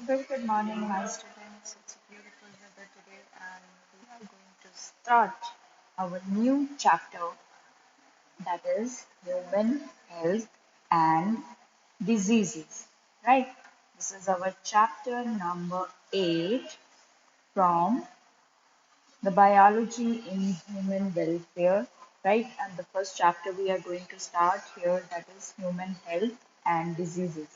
A very good morning, my students. It's a beautiful weather today, and we are going to start our new chapter, that is human health and diseases. Right? This is our chapter number 8 from the biology in human welfare. Right? And the first chapter we are going to start here, that is human health and diseases.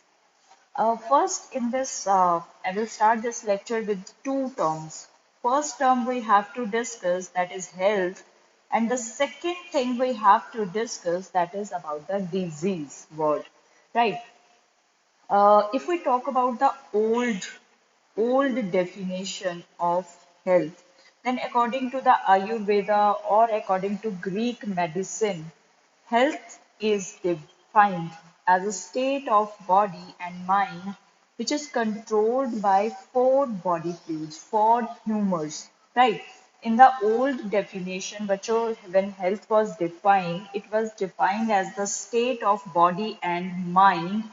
First, I will start this lecture with two terms. First term we have to discuss, that is health, and the second thing we have to discuss, that is about the disease word, right? If we talk about the old definition of health, then according to the Ayurveda or according to Greek medicine, health is defined as a state of body and mind which is controlled by four body fluids, four humors, right? In the old definition, when health was defined, it was defined as the state of body and mind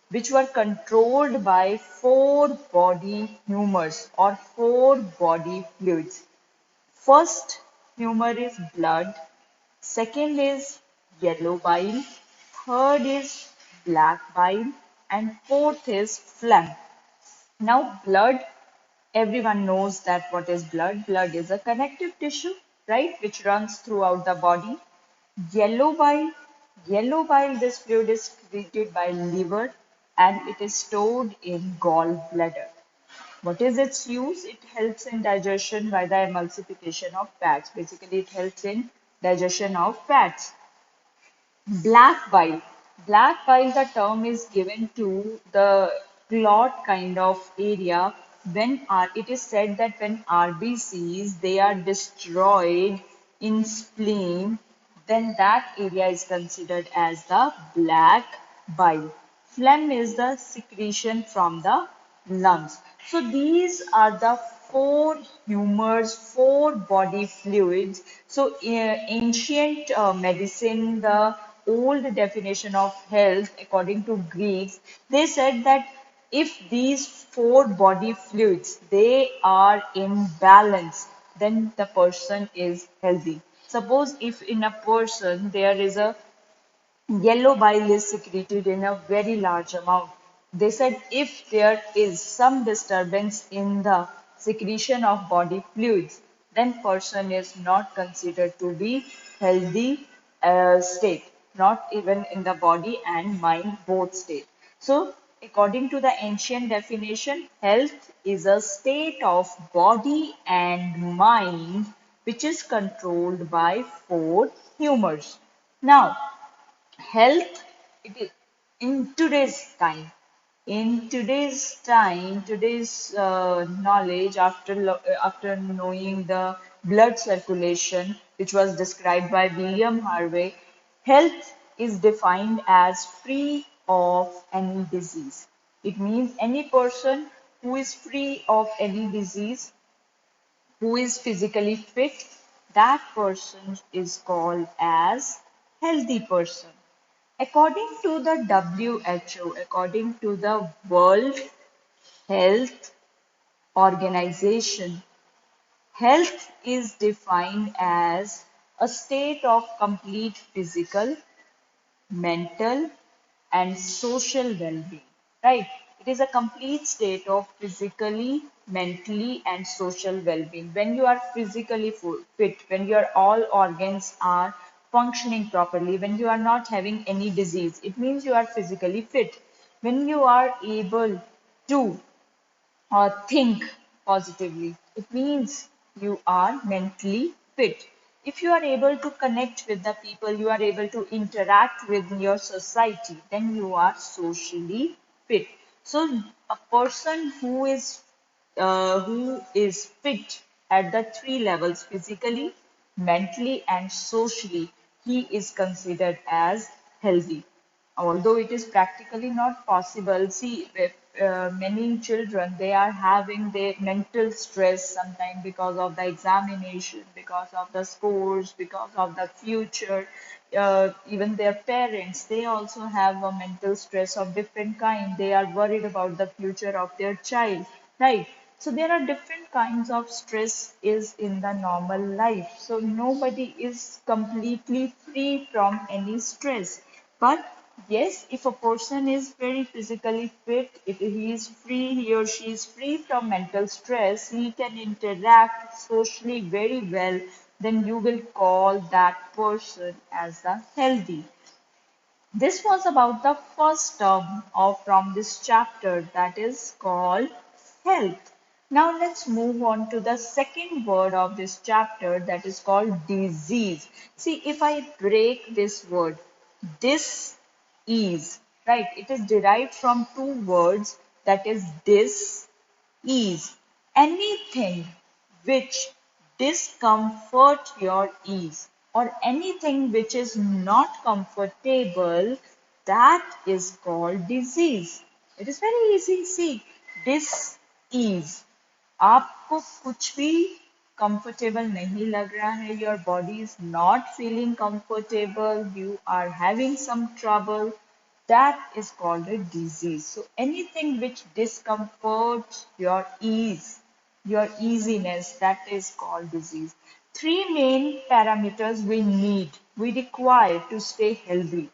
which were controlled by four body humors or four body fluids. First humor is blood, second is yellow bile, third is black bile, and fourth is phlegm. Now, blood, everyone knows that what is blood. Blood is a connective tissue, right, which runs throughout the body. Yellow bile, yellow bile, this fluid is secreted by liver and it is stored in gallbladder. What is its use? It helps in digestion by the emulsification of fats. Basically, it helps in digestion of fats. Black bile. Black bile, the term is given to the clot kind of area it is said that when RBCs they are destroyed in spleen, then that area is considered as the black bile. Phlegm is the secretion from the lungs. So these are the four humors, four body fluids. So ancient medicine, the old definition of health according to Greeks, they said that if these four body fluids they are in balance, then the person is healthy. Suppose if in a person there is a yellow bile is secreted in a very large amount. They said if there is some disturbance in the secretion of body fluids, then person is not considered to be healthy state, not even in the body and mind both state. So according to the ancient definition, health is a state of body and mind which is controlled by four humors. Now, health, it is in today's knowledge, after knowing the blood circulation which was described by William Harvey, health is defined as free of any disease. It means any person who is free of any disease, who is physically fit, that person is called as healthy person. According to the WHO, according to the World Health Organization, health is defined as a state of complete physical, mental, and social well-being. Right? It is a complete state of physically, mentally, and social well-being. When you are physically fit, when your all organs are functioning properly, when you are not having any disease, it means you are physically fit. When you are able to think positively. It means you are mentally fit. If you are able to connect with the people, you are able to interact with your society, then you are socially fit. So a person who is fit at the three levels, physically, mentally, and socially, he is considered as healthy. Although it is practically not possible, see, many children, they are having their mental stress sometimes because of the examination, because of the scores, because of the future. Even their parents, they also have a mental stress of different kind. They are worried about the future of their child, right? So there are different kinds of stress is in the normal life. So nobody is completely free from any stress. But yes, if a person is very physically fit, if he is free, he or she is free from mental stress, he can interact socially very well, then you will call that person as a healthy. This was about the first term of from this chapter, that is called health. Now let's move on to the second word of this chapter, that is called disease. See, if I break this word, dis ease, right? It is derived from two words, that is dis ease. Anything which discomfort your ease or anything which is not comfortable, that is called disease. It is very easy. See, dis-ease. आपको कुछ भी comfortable नहीं लग रहा है, your body is not feeling comfortable, you are having some trouble, that is called a disease. So anything which discomforts your ease, your easiness, that is called disease. Three main parameters we require to stay healthy.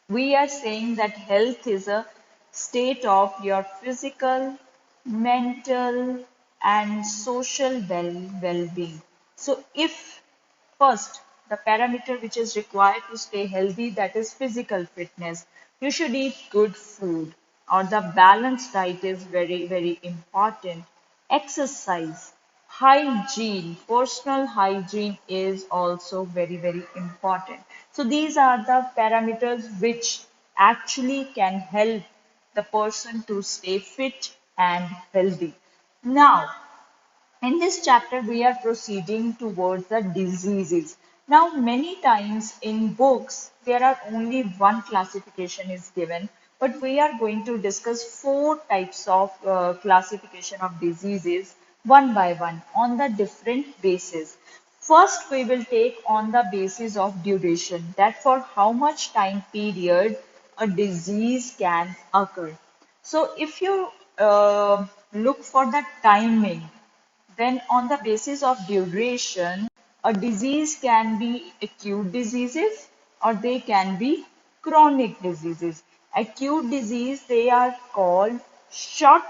We are saying that health is a state of your physical, mental, and social well-being. So if first, the parameter which is required to stay healthy, that is physical fitness. You should eat good food, or the balanced diet is very, very important. Exercise, hygiene, personal hygiene is also very, very important. So these are the parameters which actually can help the person to stay fit and healthy. Now, in this chapter, we are proceeding towards the diseases. Now, many times in books, there are only one classification is given, but we are going to discuss four types of classification of diseases one by one on the different bases. First, we will take on the basis of duration, that for how much time period a disease can occur. So, if you look for the timing, then on the basis of duration, a disease can be acute diseases or they can be chronic diseases. Acute disease, they are called short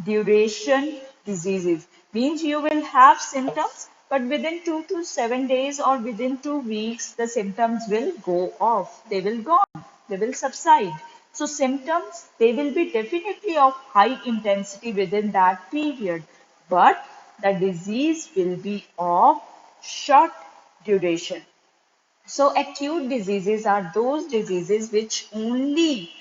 duration diseases. Means you will have symptoms, but within 2 to 7 days or within 2 weeks, the symptoms will go off. They will gone. They will subside. So symptoms, they will be definitely of high intensity within that period, but the disease will be of short duration. So acute diseases are those diseases which only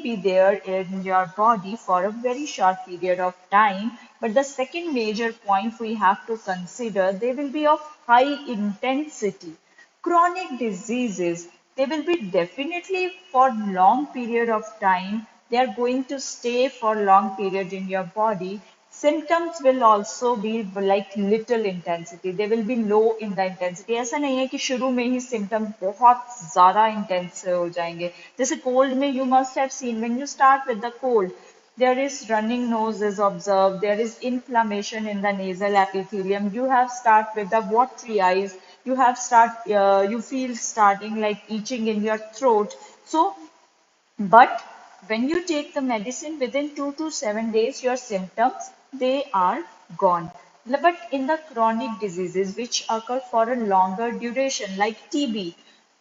be there in your body for a very short period of time. But the second major point we have to consider, they will be of high intensity. Chronic diseases, they will be definitely for long period of time. They are going to stay for long period in your body. Symptoms will also be like little intensity. They will be low in the intensity. ऐसा नहीं है कि शुरू में ही symptom बहुत ज़्यादा intense हो जाएंगे. जैसे cold में you must have seen when you start with the cold, there is running nose is observed. There is inflammation in the nasal epithelium. You have start with the watery eyes. You feel starting like itching in your throat. So but when you take the medicine within 2 to 7 days, your symptoms they are gone. But in the chronic diseases which occur for a longer duration, like TB,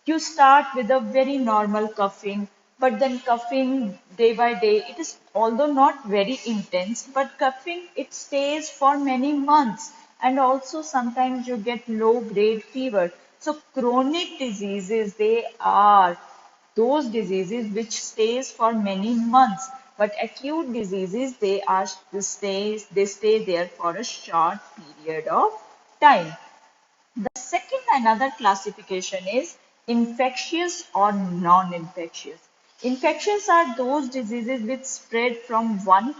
you start with a very normal coughing, but then coughing day by day, it is although not very intense, but coughing it stays for many months, and also sometimes you get low grade fever. So chronic diseases they are those diseases which stays for many months, but acute diseases they stay there for a short period of time. The second another classification is infectious or non-infectious. Infections are those diseases which spread from one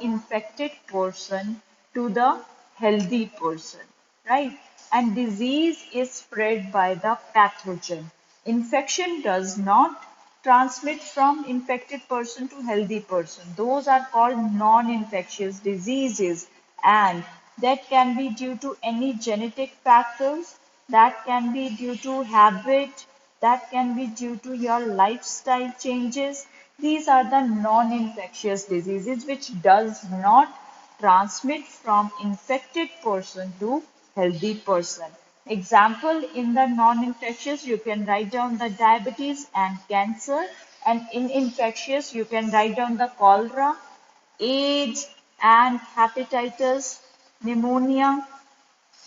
infected person to the healthy person, right? And disease is spread by the pathogen. Infection does not transmit from infected person to healthy person. Those are called non-infectious diseases, and that can be due to any genetic factors, that can be due to habit, that can be due to your lifestyle changes. These are the non-infectious diseases which does not transmit from infected person to healthy person. Example, in the non-infectious, you can write down the diabetes and cancer, and in infectious, you can write down the cholera, AIDS, and hepatitis, pneumonia.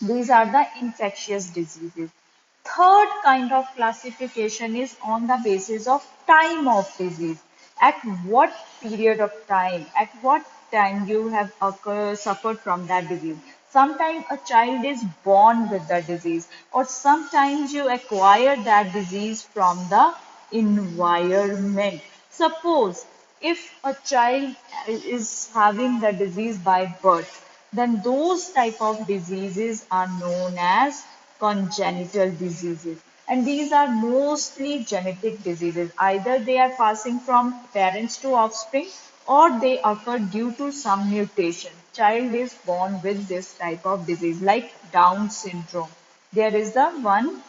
These are the infectious diseases. Third kind of classification is on the basis of time of disease. At what period of time, at what time you have suffered from that disease. Sometimes a child is born with the disease, or sometimes you acquire that disease from the environment. Suppose if a child is having the disease by birth, then those type of diseases are known as congenital diseases. And these are mostly genetic diseases. Either they are passing from parents to offspring, or they occur due to some mutation. Child is born with this type of disease, like Down syndrome. There is the one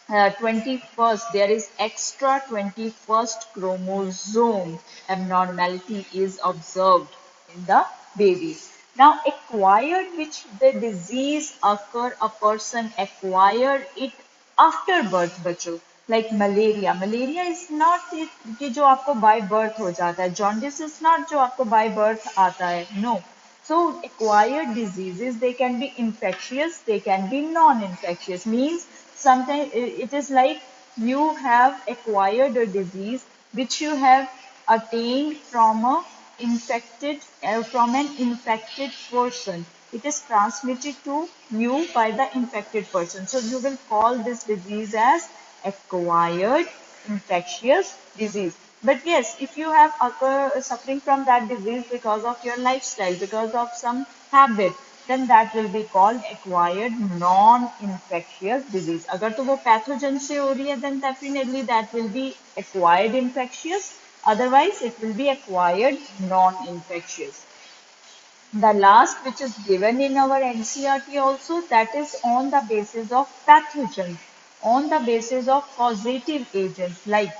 21st, there is extra 21st chromosome abnormality is observed in the babies. Now, acquired, which the disease occur, a person acquired it after birth, बच्चों. Like malaria. Malaria is not कि जो आपको by birth हो जाता है. Jaundice is not जो आपको by birth आता है. No. So acquired diseases, they can be infectious, they can be non-infectious. Means sometimes it is like you have acquired a disease which you have attained from an infected person. It is transmitted to you by the infected person. So you will call this disease as acquired infectious disease. But yes, if you have suffering from that disease because of your lifestyle, because of some habit, then that will be called acquired non-infectious disease. अगर तो वो pathogen से हो रही है, then definitely that will be acquired infectious. Otherwise, it will be acquired non-infectious. The last which is given in our NCERT also, that is on the basis of pathogens, on the basis of causative agents. Like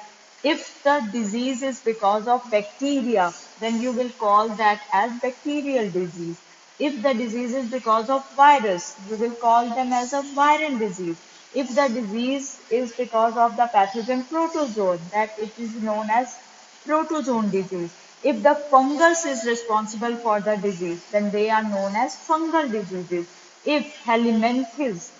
if the disease is because of bacteria, then you will call that as bacterial disease. If the disease is because of virus, you will call them as a viral disease. If the disease is because of the pathogen protozoan, that it is known as protozoan disease. If the fungus is responsible for the disease, then they are known as fungal diseases. If helminthes,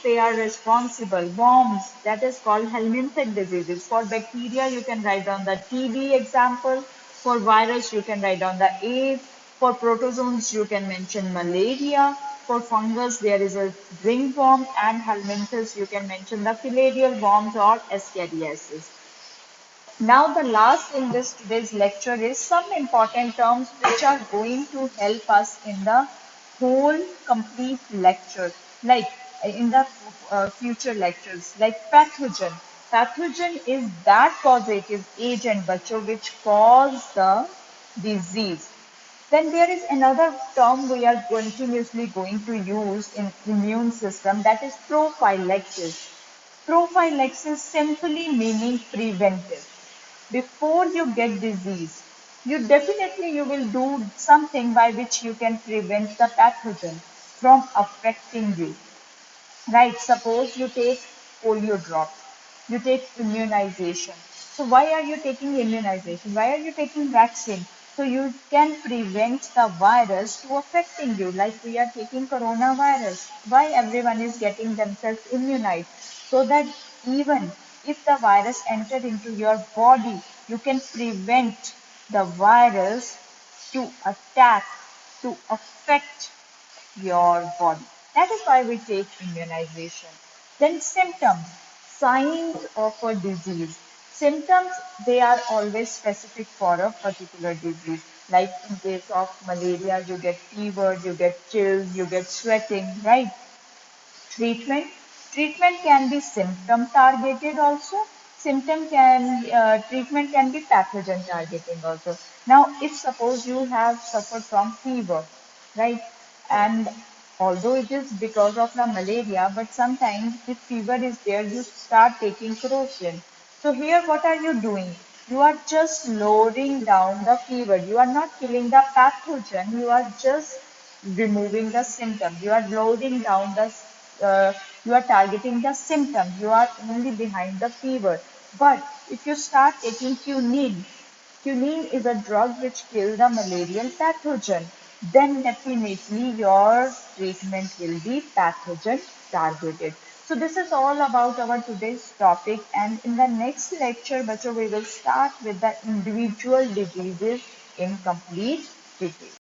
they are responsible. Worms, that is called helminthic diseases. For bacteria, you can write down the TB example. For virus, you can write down the AIDS. For protozoans, you can mention malaria. For fungus, there is a ringworm, and helminthes, you can mention the filarial worms or Ascariasis. Now, the last in this today's lecture is some important terms which are going to help us in the whole complete lecture, like in the future lectures, like pathogen. Pathogen is that causative agent, बच्चों, which cause the disease. Then there is another term we are continuously going to use in immune system, that is prophylaxis. Prophylaxis simply meaning preventive. Before you get disease, you will do something by which you can prevent the pathogen from affecting you. Right, suppose you take polio drops, you take immunization. So why are you taking immunization? Why are you taking vaccine? So you can prevent the virus to affecting you, like we are taking coronavirus. Why everyone is getting themselves immunized? So that even if the virus enter into your body, you can prevent the virus to attack, to affect your body. That is why we take immunization. Then symptoms, signs of a disease. symptoms, they are always specific for a particular disease. Like in case of malaria, you get fever, you get chills, you get sweating, right? Treatment. Treatment can be symptom targeted also. Treatment can be pathogen targeting also. Now, if suppose you have suffered from fever, right? And although it is because of the malaria, but sometimes if fever is there, you start taking crocin. So here, what are you doing? You are just lowering down the fever. You are not killing the pathogen. You are just removing the symptom. You are lowering down you are targeting the symptom. You are only behind the fever. But if you start taking quinine, quinine is a drug which kills the malarial pathogen. Then definitely your treatment will be pathogen targeted. So this is all about our today's topic, and in the next lecture, bacho, we will start with the individual diseases in complete detail.